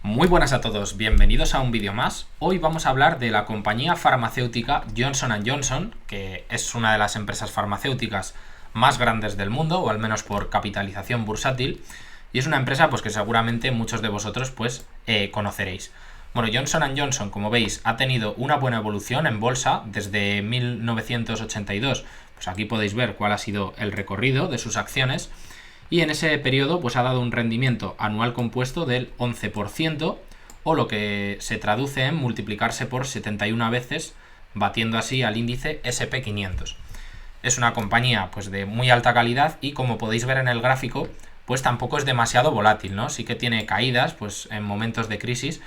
Muy buenas a todos, bienvenidos a un vídeo más. Hoy vamos a hablar de la compañía farmacéutica Johnson & Johnson, que es una de las empresas farmacéuticas más grandes del mundo, o al menos por capitalización bursátil, y es una empresa pues que seguramente muchos de vosotros conoceréis. Bueno, Johnson & Johnson, como veis, ha tenido una buena evolución en bolsa desde 1982. Pues aquí podéis ver cuál ha sido el recorrido de sus acciones. Y en ese periodo pues ha dado un rendimiento anual compuesto del 11%, o lo que se traduce en multiplicarse por 71 veces, batiendo así al índice SP500. Es una compañía pues de muy alta calidad y, como podéis ver en el gráfico, pues tampoco es demasiado volátil, ¿no? Sí que tiene caídas pues en momentos de crisis,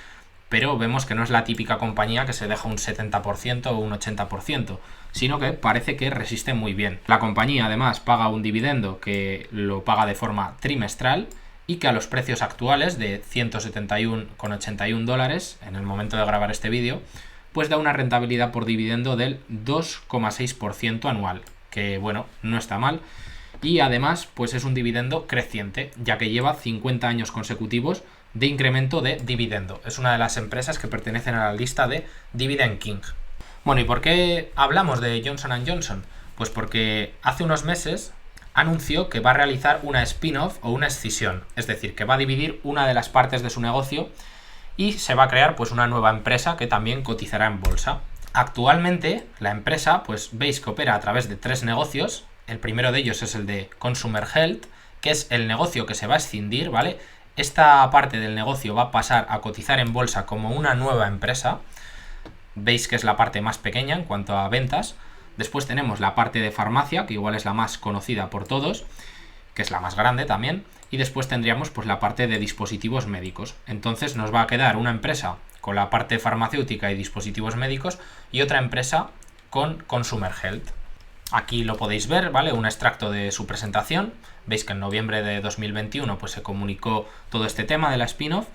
pero vemos que no es la típica compañía que se deja un 70% o un 80%, sino que parece que resiste muy bien. La compañía además paga un dividendo que lo paga de forma trimestral y que a los precios actuales de 171,81 dólares en el momento de grabar este vídeo, pues da una rentabilidad por dividendo del 2,6% anual, que bueno, no está mal. Y además pues es un dividendo creciente, ya que lleva 50 años consecutivos de incremento de dividendo. Es una de las empresas que pertenecen a la lista de Dividend King. Bueno, ¿y por qué hablamos de Johnson & Johnson? Pues porque hace unos meses anunció que va a realizar una spin-off o una escisión, es decir, que va a dividir una de las partes de su negocio y se va a crear pues una nueva empresa que también cotizará en bolsa. Actualmente la empresa pues veis que opera a través de tres negocios. El primero de ellos es el de Consumer Health, que es el negocio que se va a escindir, ¿vale? Esta parte del negocio va a pasar a cotizar en bolsa como una nueva empresa. Veis que es la parte más pequeña en cuanto a ventas. Después tenemos la parte de farmacia, que igual es la más conocida por todos, que es la más grande también. Y después tendríamos pues la parte de dispositivos médicos. Entonces nos va a quedar una empresa con la parte farmacéutica y dispositivos médicos y otra empresa con Consumer Health. Aquí lo podéis ver, ¿vale? Un extracto de su presentación. Veis que en noviembre de 2021 pues se comunicó todo este tema de la spin-off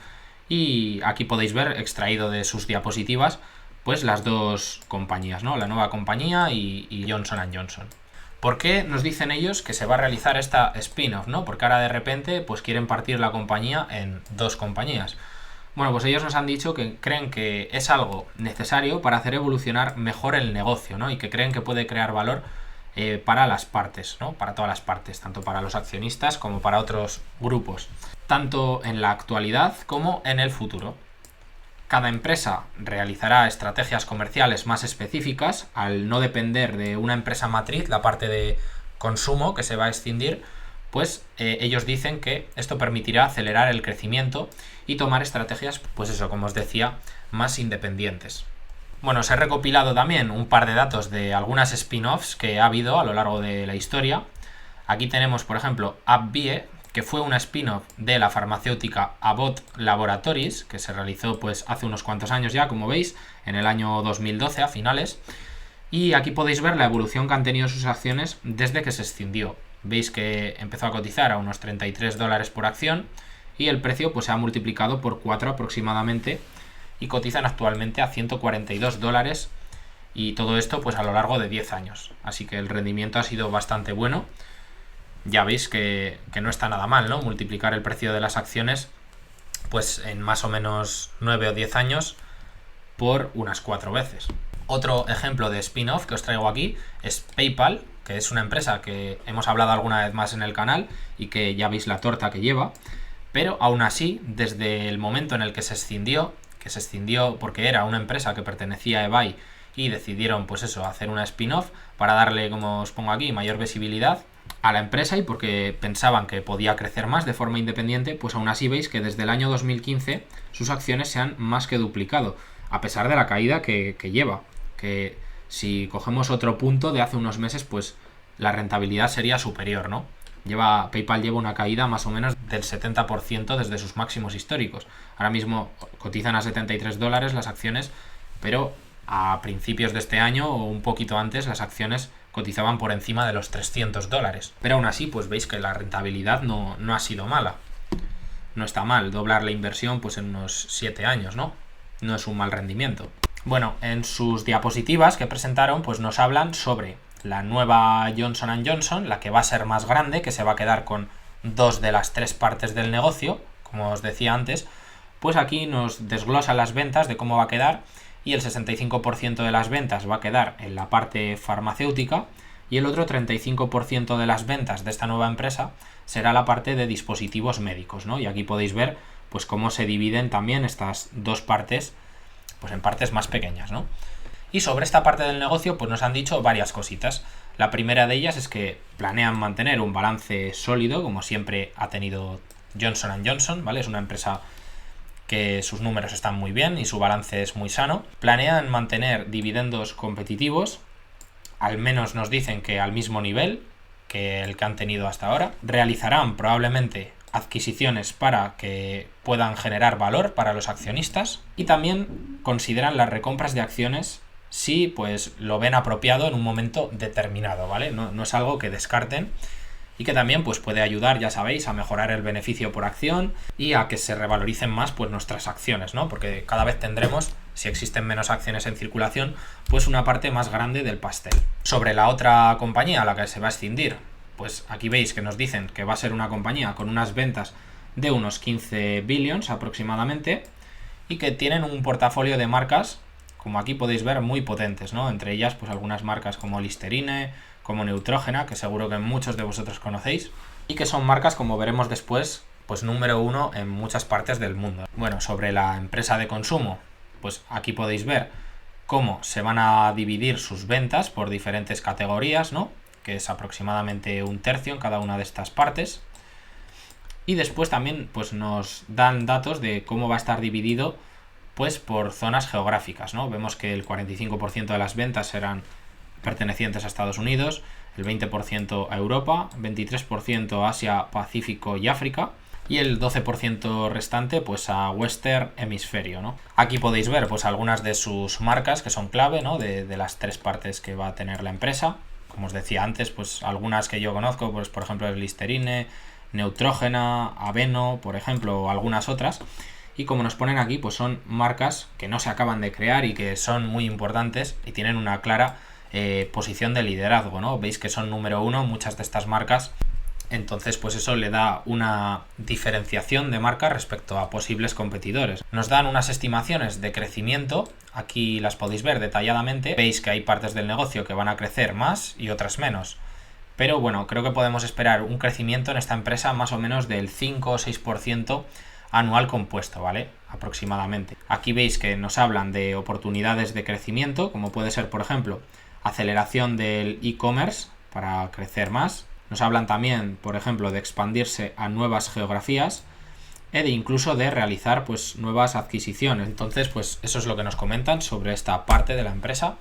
y aquí podéis ver, extraído de sus diapositivas, pues las dos compañías, ¿no? La nueva compañía y Johnson & Johnson. ¿Por qué nos dicen ellos que se va a realizar esta spin-off, ¿no? Porque ahora de repente pues quieren partir la compañía en dos compañías. Bueno, pues ellos nos han dicho que creen que es algo necesario para hacer evolucionar mejor el negocio, ¿no? Y que creen que puede crear valor para las partes, ¿no? Para todas las partes, tanto para los accionistas como para otros grupos, tanto en la actualidad como en el futuro. Cada empresa realizará estrategias comerciales más específicas al no depender de una empresa matriz, la parte de consumo que se va a escindir. Pues ellos dicen que esto permitirá acelerar el crecimiento y tomar estrategias, pues eso, como os decía, más independientes. Bueno, os he recopilado también un par de datos de algunas spin-offs que ha habido a lo largo de la historia. Aquí tenemos, por ejemplo, AbbVie, que fue una spin-off de la farmacéutica Abbott Laboratories, que se realizó pues hace unos cuantos años ya, como veis, en el año 2012 a finales. Y aquí podéis ver la evolución que han tenido sus acciones desde que se escindió. Veis que empezó a cotizar a unos 33 dólares por acción y el precio pues se ha multiplicado por 4 aproximadamente y cotizan actualmente a 142 dólares, y todo esto pues a lo largo de 10 años. Así que el rendimiento ha sido bastante bueno. Ya veis que no está nada mal, ¿no? Multiplicar el precio de las acciones pues en más o menos 9 o 10 años por unas 4 veces. Otro ejemplo de spin-off que os traigo aquí es PayPal, que es una empresa que hemos hablado alguna vez más en el canal y que ya veis la torta que lleva, pero aún así, desde el momento en el que se escindió porque era una empresa que pertenecía a eBay y decidieron pues eso, hacer una spin-off para darle, como os pongo aquí, mayor visibilidad a la empresa y porque pensaban que podía crecer más de forma independiente, pues aún así veis que desde el año 2015 sus acciones se han más que duplicado, a pesar de la caída que lleva, que si cogemos otro punto de hace unos meses, pues la rentabilidad sería superior, ¿no? PayPal lleva una caída más o menos del 70% desde sus máximos históricos. Ahora mismo cotizan a 73 dólares las acciones, pero a principios de este año o un poquito antes las acciones cotizaban por encima de los 300 dólares. Pero aún así, pues veis que la rentabilidad no ha sido mala. No está mal doblar la inversión pues en unos 7 años, ¿no? No es un mal rendimiento. Bueno, en sus diapositivas que presentaron, pues nos hablan sobre la nueva Johnson & Johnson, la que va a ser más grande, que se va a quedar con 2 de las 3 partes del negocio, como os decía antes, pues aquí nos desglosa las ventas de cómo va a quedar, y el 65% de las ventas va a quedar en la parte farmacéutica y el otro 35% de las ventas de esta nueva empresa será la parte de dispositivos médicos, ¿no? Y aquí podéis ver pues cómo se dividen también estas dos partes, pues en partes más pequeñas, ¿no? Y sobre esta parte del negocio pues nos han dicho varias cositas. La primera de ellas es que planean mantener un balance sólido, como siempre ha tenido Johnson & Johnson, ¿vale? Es una empresa que sus números están muy bien y su balance es muy sano. Planean mantener dividendos competitivos, al menos nos dicen que al mismo nivel que el que han tenido hasta ahora. Realizarán probablemente adquisiciones para que puedan generar valor para los accionistas, y también consideran las recompras de acciones si pues lo ven apropiado en un momento determinado, ¿vale? No es algo que descarten, y que también pues puede ayudar, ya sabéis, a mejorar el beneficio por acción y a que se revaloricen más pues nuestras acciones, ¿no? Porque cada vez tendremos, si existen menos acciones en circulación, pues una parte más grande del pastel. Sobre la otra compañía a la que se va a escindir, pues aquí veis que nos dicen que va a ser una compañía con unas ventas de unos 15 billions aproximadamente, y que tienen un portafolio de marcas, como aquí podéis ver, muy potentes, ¿no? Entre ellas pues algunas marcas como Listerine, como Neutrogena, que seguro que muchos de vosotros conocéis, y que son marcas, como veremos después, pues número uno en muchas partes del mundo. Bueno, sobre la empresa de consumo, pues aquí podéis ver cómo se van a dividir sus ventas por diferentes categorías, ¿no? Que es aproximadamente un tercio en cada una de estas partes. Y después también pues nos dan datos de cómo va a estar dividido pues por zonas geográficas, ¿no? Vemos que el 45% de las ventas serán pertenecientes a Estados Unidos, el 20% a Europa, 23% a Asia, Pacífico y África, y el 12% restante pues a Western Hemisferio, ¿no? Aquí podéis ver pues algunas de sus marcas que son clave, ¿no? De las tres partes que va a tener la empresa. Como os decía antes, pues algunas que yo conozco, pues por ejemplo el Listerine, Neutrogena, Aveno, por ejemplo, o algunas otras. Y como nos ponen aquí, pues son marcas que no se acaban de crear y que son muy importantes y tienen una clara posición de liderazgo, ¿no? Veis que son número uno muchas de estas marcas, entonces pues eso le da una diferenciación de marca respecto a posibles competidores. Nos dan unas estimaciones de crecimiento, aquí las podéis ver detalladamente, veis que hay partes del negocio que van a crecer más y otras menos, pero bueno, creo que podemos esperar un crecimiento en esta empresa más o menos del 5 o 6% anual compuesto, ¿vale? Aproximadamente. Aquí veis que nos hablan de oportunidades de crecimiento, como puede ser, por ejemplo, aceleración del e-commerce para crecer más. Nos hablan también, por ejemplo, de expandirse a nuevas geografías e de incluso de realizar pues nuevas adquisiciones. Entonces, pues eso es lo que nos comentan sobre esta parte de la empresa.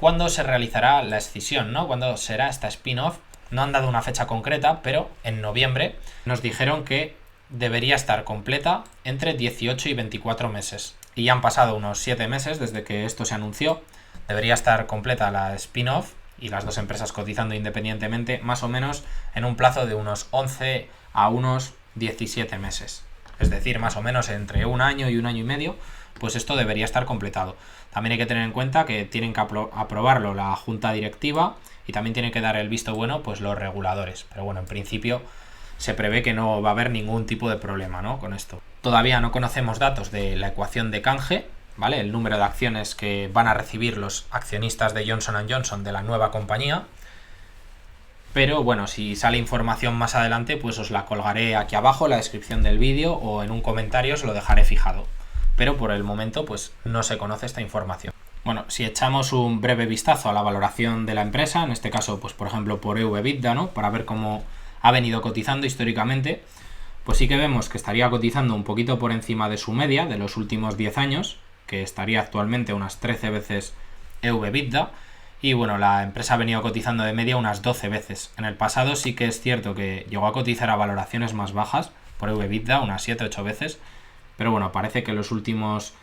¿Cuándo se realizará la escisión, ¿no? ¿Cuándo será esta spin-off? No han dado una fecha concreta, pero en noviembre nos dijeron que debería estar completa entre 18 y 24 meses. Y ya han pasado unos 7 meses desde que esto se anunció. Debería estar completa la spin-off y las dos empresas cotizando independientemente más o menos en un plazo de unos 11 a unos 17 meses. Es decir, más o menos entre un año y un año y medio, pues esto debería estar completado. También hay que tener en cuenta que tienen que aprobarlo la junta directiva y también tienen que dar el visto bueno pues los reguladores. Pero bueno, en principio se prevé que no va a haber ningún tipo de problema, ¿no? Con esto. Todavía no conocemos datos de la ecuación de canje, ¿vale? El número de acciones que van a recibir los accionistas de Johnson & Johnson de la nueva compañía. Pero bueno, si sale información más adelante, pues os la colgaré aquí abajo en la descripción del vídeo o en un comentario os lo dejaré fijado. Pero por el momento, pues no se conoce esta información. Bueno, si echamos un breve vistazo a la valoración de la empresa, en este caso, pues por ejemplo por EV/EBITDA, ¿no? Para ver cómo ha venido cotizando históricamente, pues sí que vemos que estaría cotizando un poquito por encima de su media de los últimos 10 años, que estaría actualmente unas 13 veces EV/EBITDA, y bueno, la empresa ha venido cotizando de media unas 12 veces. En el pasado sí que es cierto que llegó a cotizar a valoraciones más bajas por EV/EBITDA, unas 7-8 veces, pero bueno, parece que los últimos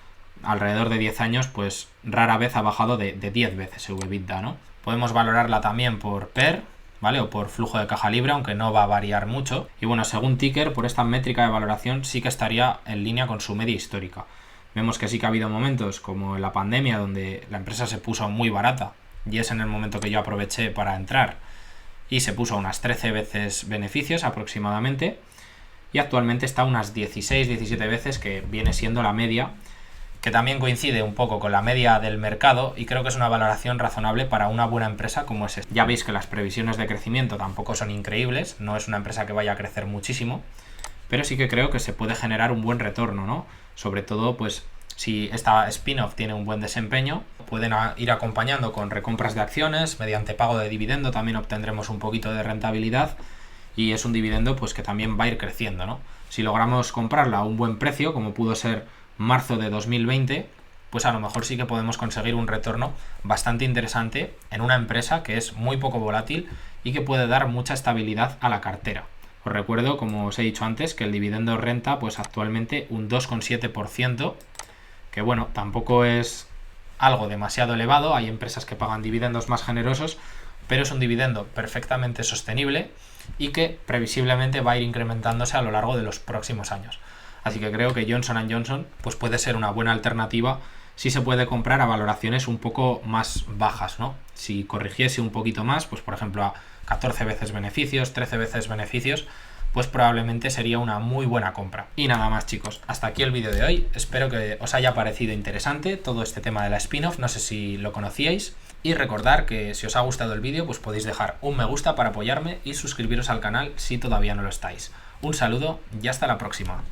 alrededor de 10 años, pues rara vez ha bajado de 10 veces EV/EBITDA, ¿no? Podemos valorarla también por PER, ¿vale? O por flujo de caja libre, aunque no va a variar mucho. Y bueno, según Ticker, por esta métrica de valoración sí que estaría en línea con su media histórica. Vemos que sí que ha habido momentos como en la pandemia donde la empresa se puso muy barata y es en el momento que yo aproveché para entrar y se puso a unas 13 veces beneficios aproximadamente. y actualmente está unas 16-17 veces, que viene siendo la media, que también coincide un poco con la media del mercado, y creo que es una valoración razonable para una buena empresa como es esta. Ya veis que las previsiones de crecimiento tampoco son increíbles, no es una empresa que vaya a crecer muchísimo, pero sí que creo que se puede generar un buen retorno, ¿no? Sobre todo, pues, si esta spin-off tiene un buen desempeño, pueden ir acompañando con recompras de acciones, mediante pago de dividendo también obtendremos un poquito de rentabilidad, y es un dividendo pues que también va a ir creciendo, ¿no? Si logramos comprarla a un buen precio, como pudo ser marzo de 2020, pues a lo mejor sí que podemos conseguir un retorno bastante interesante en una empresa que es muy poco volátil y que puede dar mucha estabilidad a la cartera. Os recuerdo, como os he dicho antes, que el dividendo renta pues actualmente un 2,7%, que bueno, tampoco es algo demasiado elevado, hay empresas que pagan dividendos más generosos, pero es un dividendo perfectamente sostenible y que previsiblemente va a ir incrementándose a lo largo de los próximos años. Así que creo que Johnson & Johnson pues puede ser una buena alternativa si se puede comprar a valoraciones un poco más bajas, ¿no? Si corrigiese un poquito más, pues por ejemplo a 14 veces beneficios, 13 veces beneficios, pues probablemente sería una muy buena compra. Y nada más, chicos, hasta aquí el vídeo de hoy. Espero que os haya parecido interesante todo este tema de la spin-off, no sé si lo conocíais. Y recordar que si os ha gustado el vídeo, pues podéis dejar un me gusta para apoyarme y suscribiros al canal si todavía no lo estáis. Un saludo y hasta la próxima.